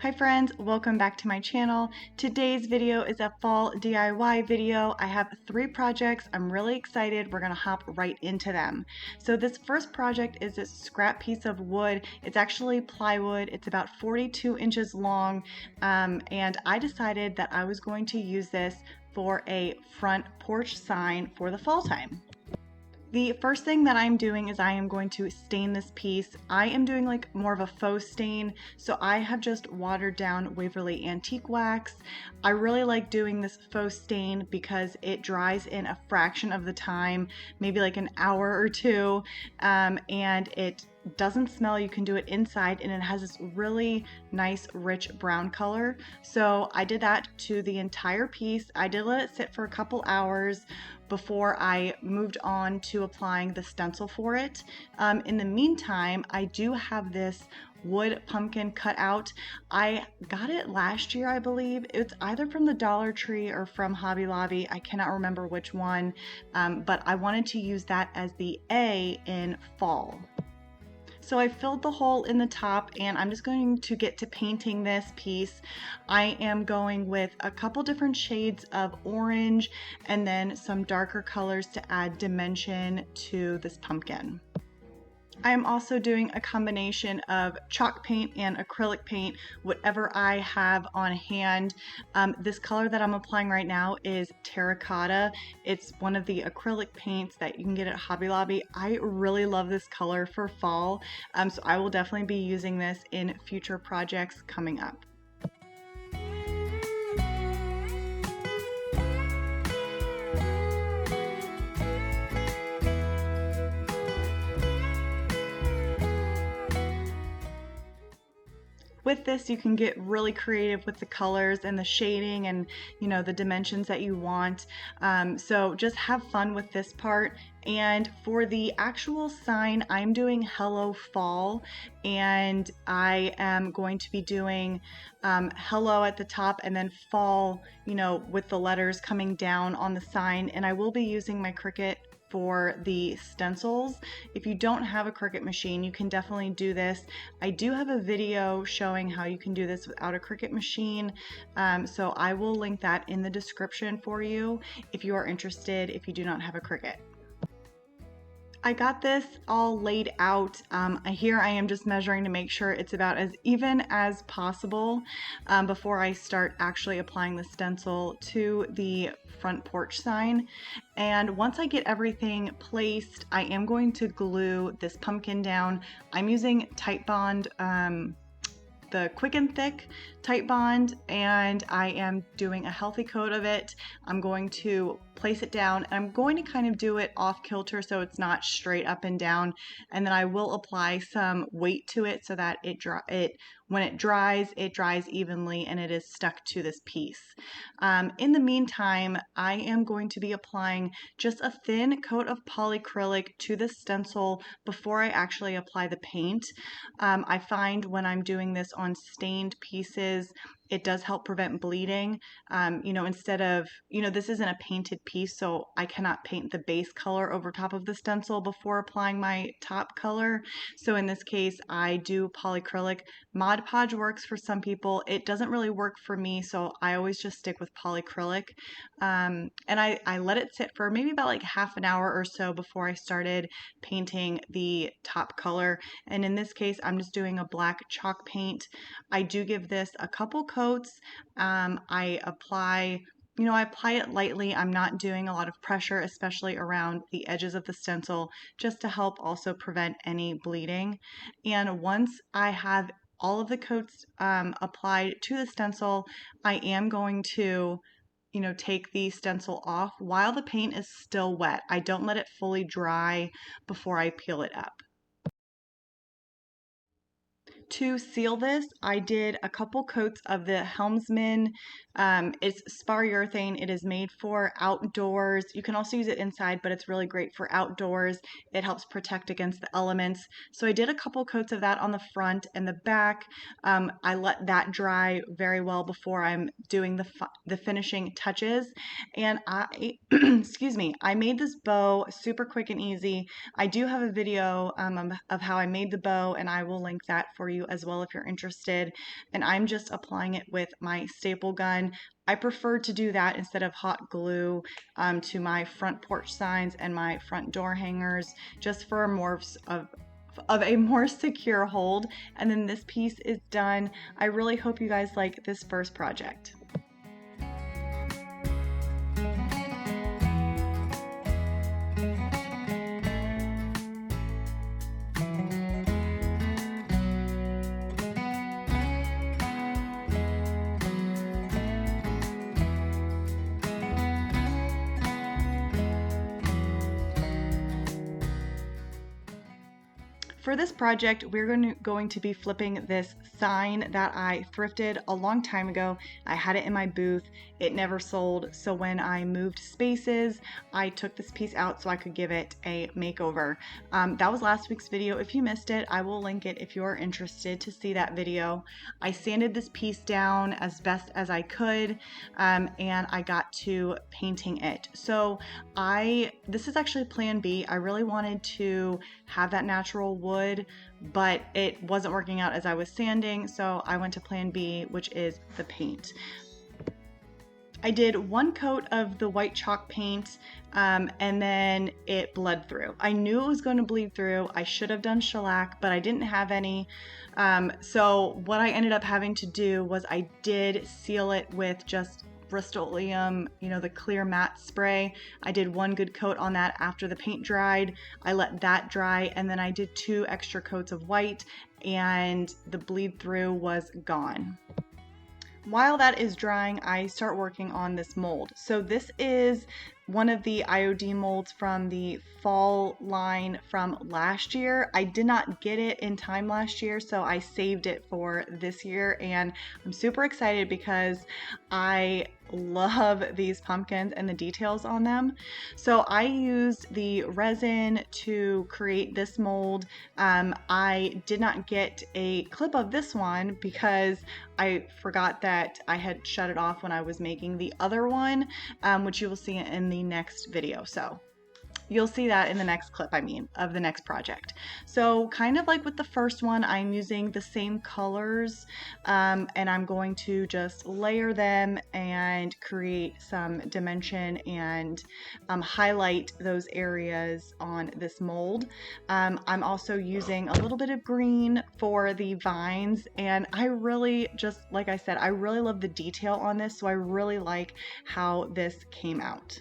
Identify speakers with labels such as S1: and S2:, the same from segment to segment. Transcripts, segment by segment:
S1: Hi friends, welcome back to my channel. Today's video is a fall DIY video. I have 3 projects. I'm really excited. We're gonna hop right into them. So this first project is this scrap piece of wood. It's actually plywood. It's about 42 inches long, and I decided that I was going to use this for a front porch sign for the fall time. The first thing that I'm doing is I am going to stain this piece. I am doing like more of a faux stain, so I have just watered down Waverly Antique Wax. I really like doing this faux stain because it dries in a fraction of the time, maybe like an hour or two, and it doesn't smell. You can do it inside and it has this really nice rich brown color. So I did that to the entire piece. I did let it sit for a couple hours before I moved on to applying the stencil for it. In the meantime, I do have this wood pumpkin cut out. I got it last year, I believe. It's either from the Dollar Tree or from Hobby Lobby. I cannot remember which one, but I wanted to use that as the A in fall. So I filled the hole in the top and I'm just going to get to painting this piece. I am going with a couple different shades of orange and then some darker colors to add dimension to this pumpkin. I am also doing a combination of chalk paint and acrylic paint, whatever I have on hand. This color that I'm applying right now is terracotta. It's one of the acrylic paints that you can get at Hobby Lobby. I really love this color for fall, so I will definitely be using this in future projects coming up. With this, you can get really creative with the colors and the shading and, you know, the dimensions that you want. So just have fun with this part. And for the actual sign, I'm doing Hello Fall, and I am going to be doing hello at the top and then fall, you know, with the letters coming down on the sign. And I will be using my Cricut for the stencils. If you don't have a Cricut machine, you can definitely do this. I do have a video showing how you can do this without a Cricut machine, so I will link that in the description for you if you are interested, if you do not have a Cricut. I got this all laid out. Here I am just measuring to make sure it's about as even as possible before I start actually applying the stencil to the front porch sign. And once I get everything placed, I am going to glue this pumpkin down. I'm using Titebond, the Quick and Thick Titebond, and I am doing a healthy coat of it. I'm going to place it down and I'm going to kind of do it off kilter so it's not straight up and down, and then I will apply some weight to it so that when it dries evenly and it is stuck to this piece. In the meantime, I am going to be applying just a thin coat of polyacrylic to the stencil before I actually apply the paint. I find when I'm doing this on stained pieces, it does help prevent bleeding. You know, instead of, you know, this isn't a painted piece, so I cannot paint the base color over top of the stencil before applying my top color. So in this case, I do polyacrylic. Mod Podge works for some people. It doesn't really work for me, so I always just stick with polyacrylic. And I let it sit for maybe about like half an hour or so before I started painting the top color. And in this case, I'm just doing a black chalk paint. I do give this a couple coats. I apply it lightly. I'm not doing a lot of pressure, especially around the edges of the stencil, just to help also prevent any bleeding. And once I have all of the coats applied to the stencil, I am going to, you know, take the stencil off while the paint is still wet. I don't let it fully dry before I peel it up. To seal this, I did a couple coats of the Helmsman. It's spar urethane. It is made for outdoors. You can also use it inside, but it's really great for outdoors. It helps protect against the elements. So I did a couple coats of that on the front and the back. I let that dry very well before I'm doing the finishing touches. And I, excuse me, I made this bow super quick and easy. I do have a video of how I made the bow, and I will link that for you you as well if you're interested. And I'm just applying it with my staple gun. I prefer to do that instead of hot glue to my front porch signs and my front door hangers, just for more of a more secure hold. And then this piece is done. I really hope you guys like this first project. For this project, we're going to be flipping this sign that I thrifted a long time ago. I had it in my booth. It never sold. So when I moved spaces, I took this piece out so I could give it a makeover. That was last week's video. If you missed it, I will link it if you're interested to see that video. I sanded this piece down as best as I could, and I got to painting it. So this is actually plan B. I really wanted to have that natural wood, but it wasn't working out as I was sanding, so I went to plan B, which is the paint. I did one coat of the white chalk paint, and then it bled through. I knew it was going to bleed through. I should have done shellac, but I didn't have any. So what I ended up having to do was I did seal it with just Rust-Oleum, the clear matte spray. I did one good coat on that after the paint dried. I let that dry, and then I did 2 extra coats of white, and the bleed through was gone. While that is drying, I start working on this mold. So this is one of the IOD molds from the fall line from last year. I did not get it in time last year, so I saved it for this year, and I'm super excited because I love these pumpkins and the details on them. So I used the resin to create this mold. I did not get a clip of this one because I forgot that I had shut it off when I was making the other one, which you will see in the next video. So you'll see that in the next clip, of the next project. So kind of like with the first one, I'm using the same colors, and I'm going to just layer them and create some dimension and highlight those areas on this mold. I'm also using a little bit of green for the vines, and I really, just like I said, I really love the detail on this, so I really like how this came out.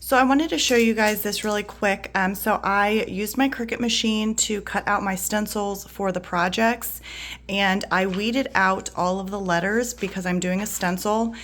S1: So I wanted to show you guys this really quick. So I used my Cricut machine to cut out my stencils for the projects, and I weeded out all of the letters because I'm doing a stencil.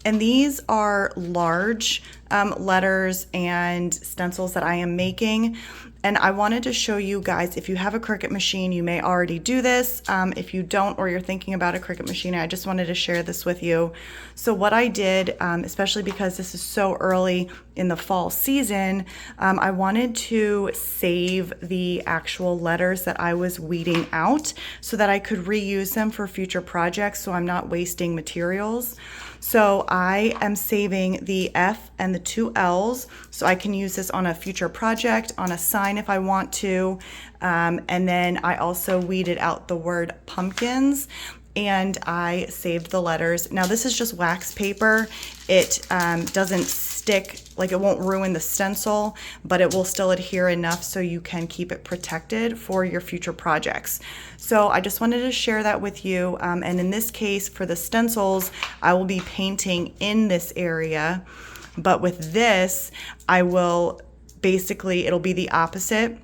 S1: And these are large letters and stencils that I am making. And I wanted to show you guys, if you have a Cricut machine, you may already do this. If you don't, or you're thinking about a Cricut machine, I just wanted to share this with you. So what I did, especially because this is so early in the fall season, I wanted to save the actual letters that I was weeding out so that I could reuse them for future projects, so I'm not wasting materials. So I am saving the F and the 2 L's, so I can use this on a future project, on a sign if I want to. And then I also weeded out the word pumpkins, and I saved the letters. Now this is just wax paper. It doesn't stick, like it won't ruin the stencil, but it will still adhere enough so you can keep it protected for your future projects. So I just wanted to share that with you. And in this case, for the stencils, I will be painting in this area, but with this, I will basically, it'll be the opposite.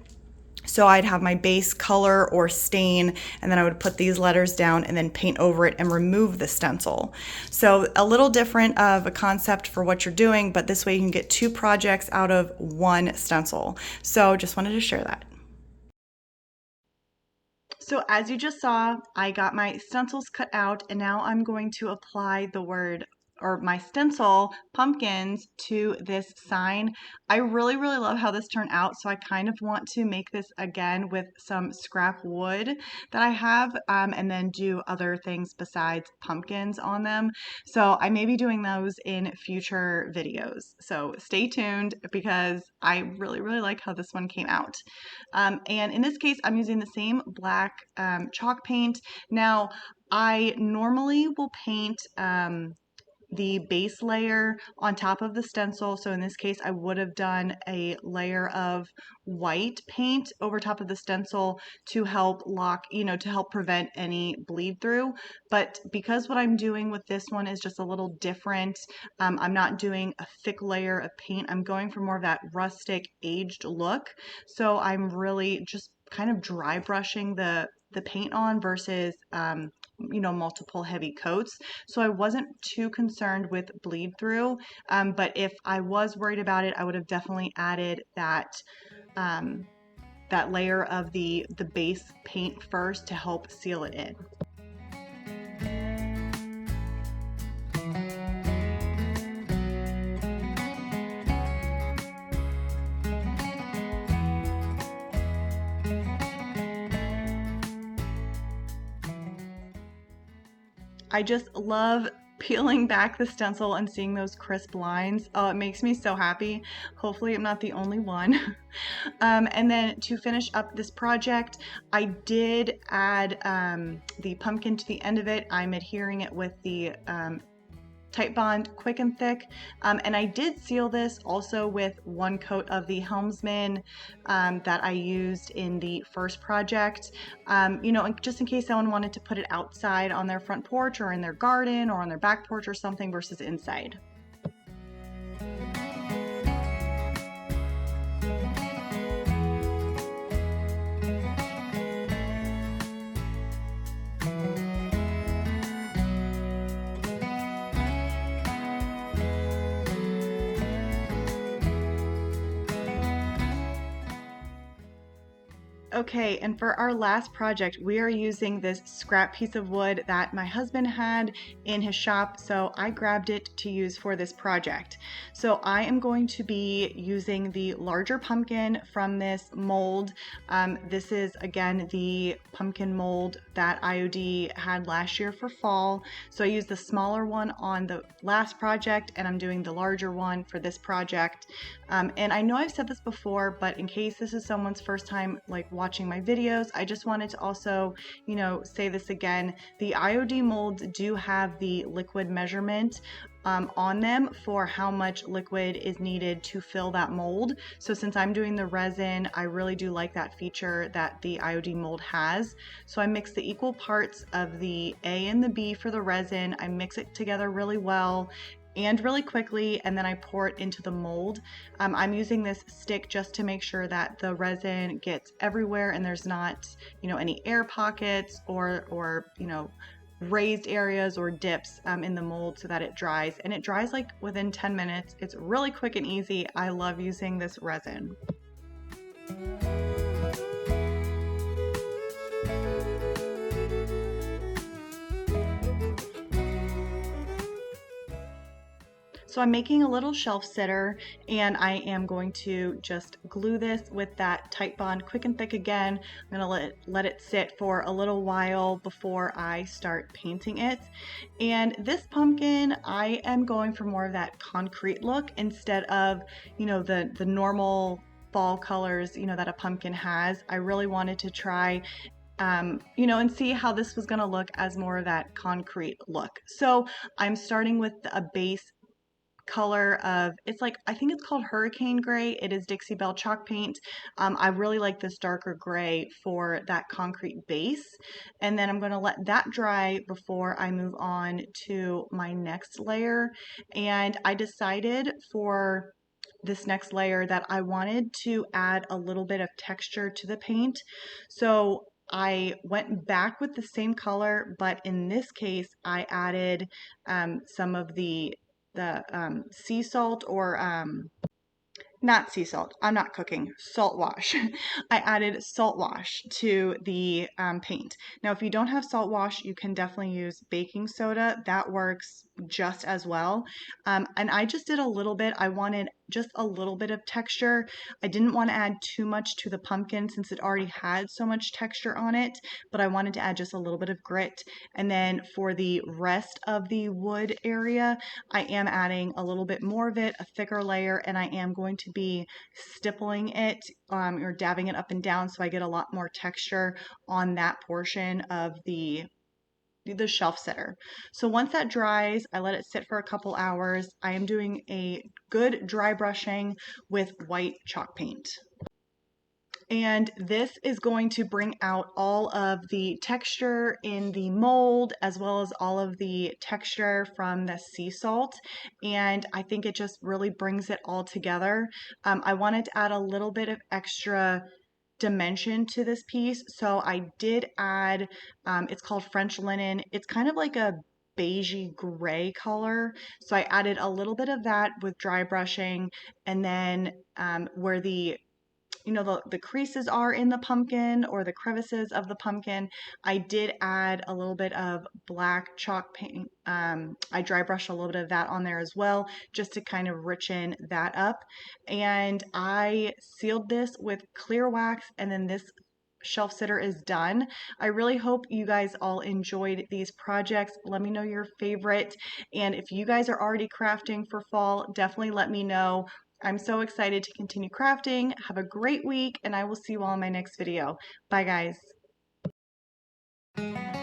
S1: So I'd have my base color or stain, and then I would put these letters down and then paint over it and remove the stencil. So a little different of a concept for what you're doing, but this way you can get 2 projects out of 1 stencil. So just wanted to share that. So as you just saw, I got my stencils cut out, and now I'm going to apply the word or my stencil pumpkins to this sign. I really, really love how this turned out, so I kind of want to make this again with some scrap wood that I have, and then do other things besides pumpkins on them. So I may be doing those in future videos. So stay tuned because I really, really like how this one came out. And in this case, I'm using the same black chalk paint. Now, I normally will paint the base layer on top of the stencil. So in this case, I would have done a layer of white paint over top of the stencil to help lock, to help prevent any bleed through. But because what I'm doing with this one is just a little different, I'm not doing a thick layer of paint. I'm going for more of that rustic aged look. So I'm really just kind of dry brushing the paint on versus multiple heavy coats. So I wasn't too concerned with bleed through, but if I was worried about it, I would have definitely added that layer of the base paint first to help seal it in. I just love peeling back the stencil and seeing those crisp lines. Oh, it makes me so happy. Hopefully I'm not the only one. And then to finish up this project, I did add the pumpkin to the end of it. I'm adhering it with the Titebond Quick and Thick, and I did seal this also with one coat of the Helmsman that I used in the first project, just in case someone wanted to put it outside on their front porch or in their garden or on their back porch or something versus inside. Okay, and for our last project, we are using this scrap piece of wood that my husband had in his shop, so I grabbed it to use for this project. So I am going to be using the larger pumpkin from this mold. This is, again, the pumpkin mold that IOD had last year for fall. So I used the smaller one on the last project, and I'm doing the larger one for this project. And I know I've said this before, but in case this is someone's first time watching my videos, I just wanted to also, say this again. The IOD molds do have the liquid measurement on them for how much liquid is needed to fill that mold. So since I'm doing the resin, I really do like that feature that the IOD mold has. So I mix the equal parts of the A and the B for the resin. I mix it together really well and really quickly, and then I pour it into the mold. I'm using this stick just to make sure that the resin gets everywhere and there's not, any air pockets or raised areas or dips in the mold so that it dries. And it dries within 10 minutes. It's really quick and easy. I love using this resin. So I'm making a little shelf sitter, and I am going to just glue this with that Titebond Quick and Thick again. I'm going to let it sit for a little while before I start painting it. And this pumpkin, I am going for more of that concrete look instead of, the normal fall colors, that a pumpkin has. I really wanted to try and see how this was going to look as more of that concrete look. So I'm starting with a base color of, I think it's called Hurricane Gray. It is Dixie Belle chalk paint. I really like this darker gray for that concrete base. And then I'm going to let that dry before I move on to my next layer. And I decided for this next layer that I wanted to add a little bit of texture to the paint. So I went back with the same color, but in this case, I added some of the sea salt or not sea salt. I'm not cooking. Salt wash. I added salt wash to the paint. Now, if you don't have salt wash, you can definitely use baking soda. That works just as well. And I just did a little bit. I wanted just a little bit of texture. I didn't want to add too much to the pumpkin since it already had so much texture on it, but I wanted to add just a little bit of grit. And then for the rest of the wood area, I am adding a little bit more of it, a thicker layer, and I am going to be stippling it or dabbing it up and down so I get a lot more texture on that portion of the shelf sitter. So once that dries, I let it sit for a couple hours. I am doing a good dry brushing with white chalk paint. And this is going to bring out all of the texture in the mold as well as all of the texture from the sea salt. And I think it just really brings it all together. I wanted to add a little bit of extra dimension to this piece. So I did add, it's called French linen. It's kind of like a beigey gray color. So I added a little bit of that with dry brushing, and then where the creases are in the pumpkin or the crevices of the pumpkin, I did add a little bit of black chalk paint. I dry brushed a little bit of that on there as well, just to kind of richen that up. And I sealed this with clear wax, and then this shelf sitter is done. I really hope you guys all enjoyed these projects. Let me know your favorite. And if you guys are already crafting for fall, definitely let me know. I'm so excited to continue crafting. Have a great week, and I will see you all in my next video. Bye, guys.